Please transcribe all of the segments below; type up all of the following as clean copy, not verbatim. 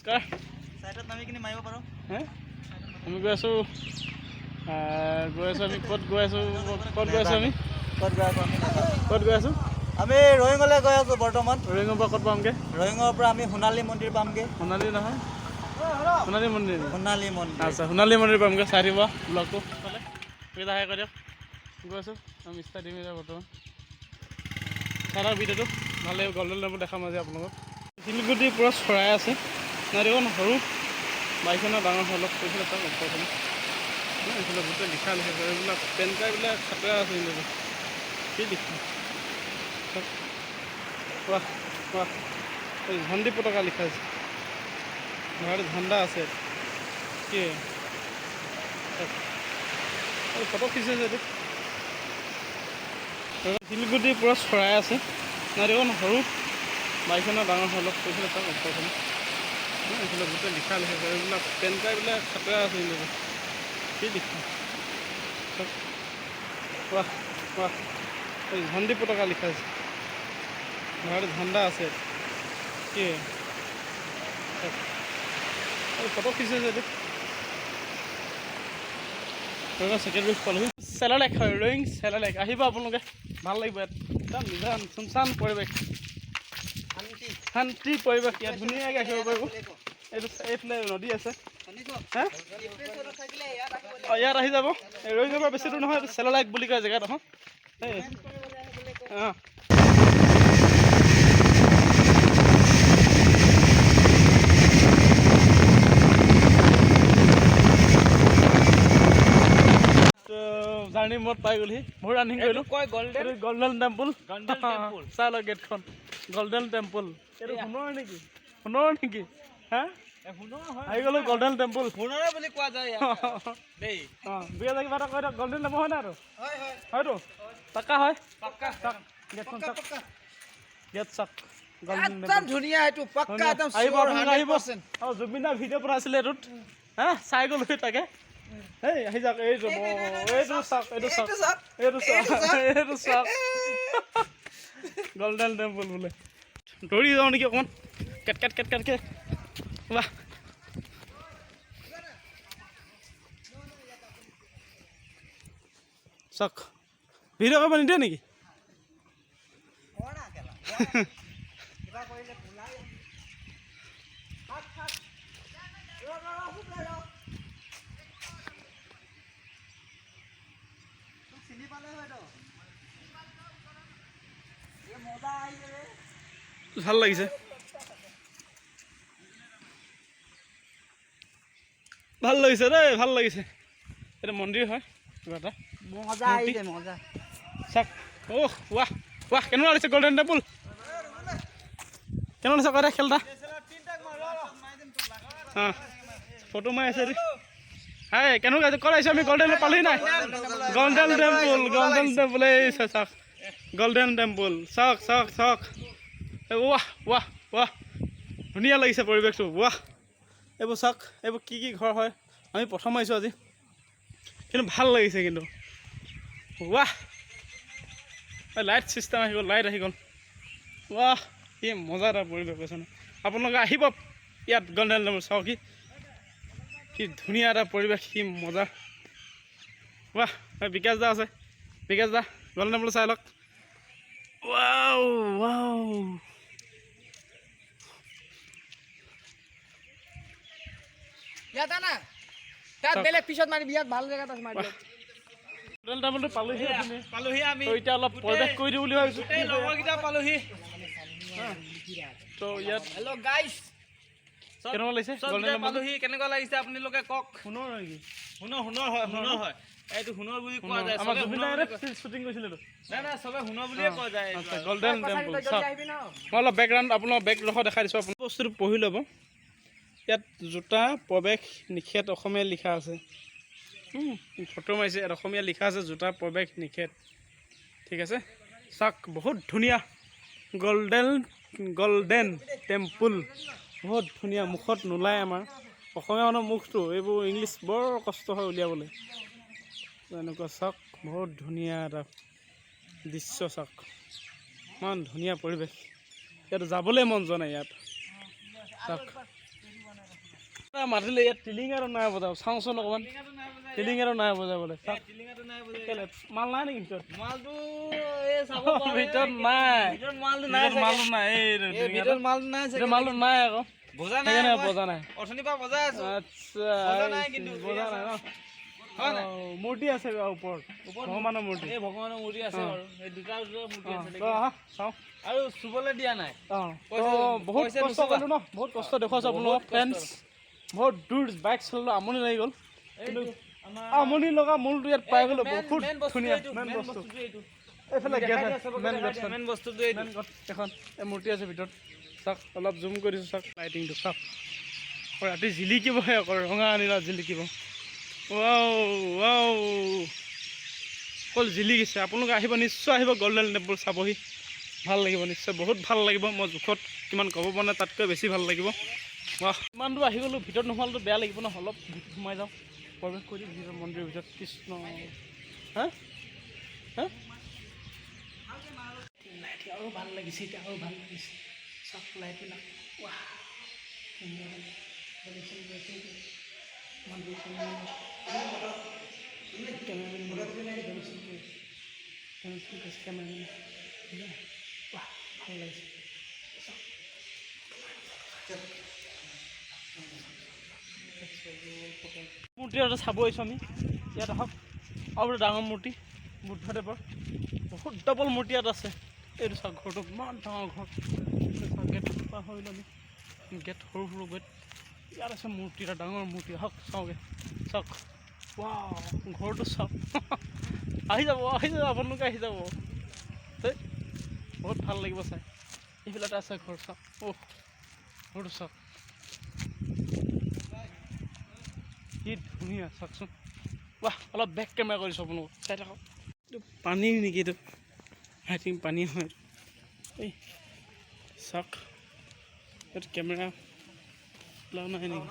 সাইডত নামি কিনে মাৰিব পাৰো হে আমি গৈ আছো আমি ক'ত গৈ আছো আমি ক'ত গৈ আছো আমি ৰয়িঙলৈ গৈ আছো বৰ্তমান ৰয়িঙৰ পৰা ক'ত পামগে ৰয়িঙৰ পৰা আমি সোণালী মন্দিৰ পামগে সোণালী নহয় সোণালী মন্দিৰ আচ্ছা মন্দিৰ সোণালী মন্দিৰ পামগে চাই দিব ব্লগটো ক'লে সুবিধা কৰি দিয়ক গৈ আছো আমি ষ্টাৰ্ট দিম এতিয়া বৰ্তমান চাৰা ভিডিঅ'টো ভালে গল্ডেন লেম্পো দেখাম আজি আপোনালোকক শিলগুটিৰ পৰা চৰাই আছে নাই দেখোন সৰু বাইকখনৰ ডাঙৰ অলপ কৈছিলে তাক ওপৰখনে এইফালে গোটেই লিখা লিখিছে এইবিলাক পেন কাৰ্ডবিলাক খাটৰা আছে কিন্তু কি লিখা কোৱা কোৱা এই ঝণ্ডি পতাকা লিখা আছে ঘৰত ঝাণ্ডা আছে কি ফটো খিচিছে এইটো শিলগুটিৰ পৰা চৰাই আছে নাই দেখোন সৰু বাইকখনৰ ডাঙৰ অলপ কৈছিলে তাক ওপৰখনে এইফালে গোটেই লিখা লিখিছে এইবিলাক পেন কাৰ্ডবিলাক খাটৰা আছে কিন্তু কি লিখা কোৱা কোৱা এই ঝণ্ডি পতাকা লিখা আছে ঘৰত ঝাণ্ডা আছে কি ফটো খিচিছে এইটো ছেকেণ্ড উইক পালোহি চেলালেক হয় ৰয়িং চেলালেক আহিব আপোনালোকে ভাল লাগিব ইয়াত একদম নিজান চুনচান পৰিৱেশ শান্তি পৰিৱেশ ইয়াত ধুনীয়াকৈ আহিব পাৰিব এইটো এইফালে নদী আছে হে ইয়াত আহি যাব ৰয়িঙৰ পৰা বেছি দূৰ নহয় এইটো চেলালেক বুলি কয় জেগাডোখৰ অঁ জাৰ্ণি মত পাই গ'লহি বহুত ৰানিং কৰিলোঁ গল্ডেন টেম্পুল চাই লওক গেটখন গল্ডেন টেম্পুল এইটো সোণৰ নেকি হা আহি গ'লো গল্ডেন টেম্পুল সোণৰে বুলি কোৱা যায় দেই অঁ বিয়া কিবা এটা কৈ দিয়ক গল্ডেন টেম্পুল হয় নাই আৰু হয়তো পাক্কা হয় চাওক গেটখন চাওক গেট চাওক একদম ধুনীয়া এইটো পাক্কা একদম আহিব আপোনালোকে আহিব অঁ জুবিন দা ভিডিঅ' পৰা আছিলে এইটোত হা চাই গ'লোহি তাকে এই আহি যাওক এইটো চাওক এইটো চাওক গল্ডেন টেম্পুল বোলে দৌৰি যাওঁ নেকি অকণমান কেটকে বাহ চাওক ভিডিঅ' কৰিব নিদিয়ে নেকি ভাল লাগিছে দেই ভাল লাগিছে এইটো মন্দিৰ হয় কিবা এটা চাওক ৱাহ ৱাহ কেনেকুৱা লাগিছে গল্ডেন টেম্পুল কেনেকুৱা লাগিছে কয় খেলটা অঁ ফটো মাৰি আছে হাই কেনেকুৱা আছে ক'ত আহিছোঁ আমি গল্ডেন পালোহি নাই গল্ডেন টেম্পুল এই চাওক গল্ডেন টেম্পুল চাওক ৱাহ ৱাহ ৱাহ ধুনীয়া লাগিছে পৰিৱেশটো ৱাহ এইবোৰ চাওক এইবোৰ কি ঘৰ হয় আমি প্ৰথম আহিছোঁ আজি কিন্তু ভাল লাগিছে কিন্তু ৱাহ লাইট ছিষ্টেম আহি গ'ল ৱাহ কি মজা এটা পৰিৱেশ কৈছে ন আপোনালোকে আহিব ইয়াত গল্ডেন টেম্পুল চাওক কি ধুনীয়া এটা পৰিৱেশ কি মজা ৱাহ বিকাশ দা আছে বিকাশ দা গল্ডেন টেম্পুল চাই লওক ৱাও পিছত মাৰি বিয়াত ভাল জেগাত আছে মাৰি গল্ডেন টেম্পুলটো পালোহি আমি এতিয়া অলপ পৰিৱেশ কৰি দিওঁ বুলি ভাবিছোঁ লগৰকেইটা পালোহি তো ইয়াত হেল্ল' গাইছ কেনেকুৱা লাগিছে গল্ডেন পালোহি কেনেকুৱা লাগিছে আপোনালোকে কওক সোণৰ নেকি সোণৰ হয় এইটো সোণৰ বুলি কোৱা যায় আমাৰ জুবিন দায়ে শ্বুটিং কৰিছিলেতো নাই চবে সোণৰ বুলিয়ে কোৱা যায় আচ্ছা গল্ডেন টেম্পুল চাওক মই অলপ বেকগ্ৰাউণ্ড আপোনাৰ বেকডোখৰ দেখাই দিছোঁ আপুনি বস্তুটো পঢ়ি ল'ব ইয়াত জোতা প্ৰৱেশ নিষেধ অসমীয়া লিখা আছে ফটো মাৰিছে ইয়াত অসমীয়া লিখা আছে জোতা প্ৰৱেশ নিষেধ ঠিক আছে চাওক বহুত ধুনীয়া গল্ডেন টেম্পুল বহুত ধুনীয়া মুখত নোলায় আমাৰ অসমীয়া মানুহৰ মুখটো এইবোৰ ইংলিছ বৰ কষ্ট হয় উলিয়াবলৈ এনেকুৱা চাওক বহুত ধুনীয়া এটা দৃশ্য চাওক ইমান ধুনীয়া পৰিৱেশ ইয়াত যাবলৈ মন যোৱা নাই ইয়াত চাওক মাতিলে ইয়াত টিলিং আৰু নাই বজাব চাওঁচোন অকণমান টিলিং আৰু নাই বজাবলৈ মাল নাই নেকি ভিতৰত মালটো এই চাব ভিতৰত নাই মালটো নাই মালটো নাই ভিতৰত মালটো নাই মালটো নাই আকৌ বজা নাই বজা নাই অথনিৰ পৰা বজাই আছো আচ্ছা বজা নাই কিন্তু বজা নাই ন মূৰ্তি আছে ওপৰত ভগৱানৰ মূৰ্তি এই ভগৱানৰ মূৰ্তি আছে বাৰু এই দুটা মূৰ্তি আছে চাওঁ আৰু চুবলৈ দিয়া নাই বহুত কষ্ট কৰিলোঁ ন বহুত কষ্ট দেখুৱাইছোঁ আপোনালোকক ফ্ৰেণ্ডছ বহুত দূৰ বাইক চলালোঁ আমনি লাগি গ'ল কিন্তু আমনি লগা মূলটো ইয়াত পাই গ'লো বহুত ধুনীয়া মেইন বস্তু এইফালে মেইন বস্তুটো এখন এই মূৰ্তি আছে ভিতৰত চাওক অলপ জুম কৰি দিছোঁ চাওক লাইটিংটো চাওক ৰাতি জিলিকিবহে আকৌ ৰঙা নীলা জিলিকিব অকল জিলিকিছে আপোনালোকে আহিব নিশ্চয় আহিব গল্ডেন টেম্পল চাবহি ভাল লাগিব নিশ্চয় বহুত ভাল লাগিব মই জোখত কিমান ক'ব পৰা নাই তাতকৈ বেছি ভাল লাগিব ইমান দূৰ আহি গ'লোঁ ভিতৰত নোসোমালেতো বেয়া লাগিব ন অলপ সোমাই যাওঁ প্ৰৱেশ কৰি দিম ভিতৰত মন্দিৰৰ ভিতৰত কৃষ্ণ হা হা লাইট আৰু ভাল লাগিছে এতিয়া আৰু ভাল লাগিছে চাওক লাইটবিলাক ভাল লাগিছে মূৰ্তি এটা চাব আহিছোঁ আমি ইয়াত আহক আৰু ডাঙৰ মূৰ্তি বুদ্ধদেৱৰ বহুত ডবল মূৰ্তি ইয়াত আছে এইটো চাওক ঘৰটো ইমান ডাঙৰ ঘৰ গেট পাৰ হৈ আমি গেট সৰু সৰু গেট ইয়াত আছে মূৰ্তি এটা ডাঙৰ মূৰ্তি আহক চাওঁগৈ চাওক ঘৰটো চাওক আহি যাব আপোনালোকে আহি যাব বহুত ভাল লাগিব চাই এইফালে আছে ঘৰ চাওক ঘৰটো চাওক কি ধুনীয়া চাওকচোন অলপ বেক কেমেৰা কৰিছোঁ আপোনালোকক চাই থাকক এইটো পানী নেকি এইটো আই থিংক পানী হয় এই চাওক এইটো কেমেৰা লোৱা নাই নেকি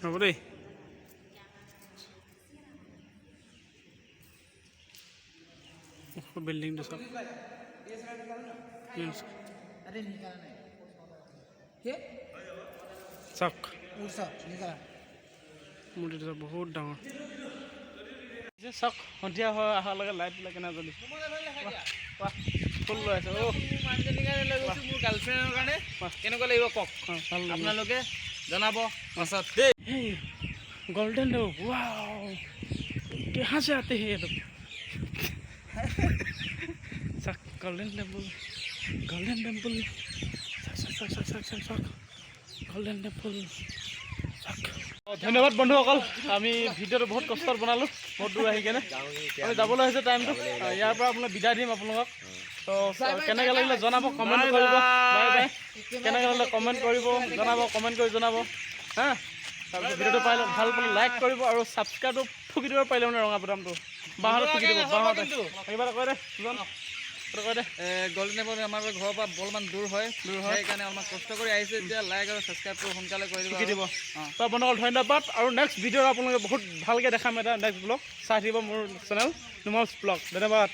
হ'ব দেই बिल्डिंग चाওক মূৰ্তিটো বহুত ডাঙৰ চাওক সন্ধিয়া হৈ অহাৰ লগে লাইটবিলাক কেনে জ্বলিছে ফুল লৈ আছে মোৰ গাৰ্লফ্ৰেণ্ডৰ কাৰণে কেনেকুৱা লাগিব কওক আপোনালোকে জনাব পাছত দেই गोल्डन वाओ कहाँ से आते हैं ये लोग golden temple golden temple golden temple धन्यवाद बंधुসকল আমি ভিডিঅ'টো বহুত কষ্টত বনালোঁ বহুত দূৰ আহি কেনে আমি যাবলৈ হৈছে টাইমটো ইয়াৰ পৰা আপোনাক বিদায় দিম আপোনালোকক তো কেনেকৈ লাগিলে জনাব কমেণ্ট কৰিব বাই বাই কেনেকৈ লাগিলে কমেণ্ট কৰিব জনাব কমেণ্ট কৰি জনাব হা তাৰপিছত ভিডিঅ'টো পালে ভাল পালে লাইক কৰিব আৰু ছাবস্ক্ৰাইবটো ফুকি দিব পাৰিলে মানে ৰঙা বুটামটো বাহঁতে ফুকি দিব বাহঁতে কিবা এটা কৈ দে গোল্ডেন টেম্পল আমাৰ ঘৰৰ পৰা অলপমান দূৰ হয় সেইকাৰণে অলপমান কষ্ট কৰি আহিছে এতিয়া লাইক আৰু ছাবস্ক্ৰাইবটো সোনকালে কৰি দিব তো আপোনালোকক ধন্যবাদ আৰু নেক্সট ভিডিঅ'ত আপোনালোকে বহুত ভালকৈ দেখাম এটা নেক্সট ব্লগ চাই থাকিব মোৰ চেনেল নুমলছ ব্লগ ধন্যবাদ।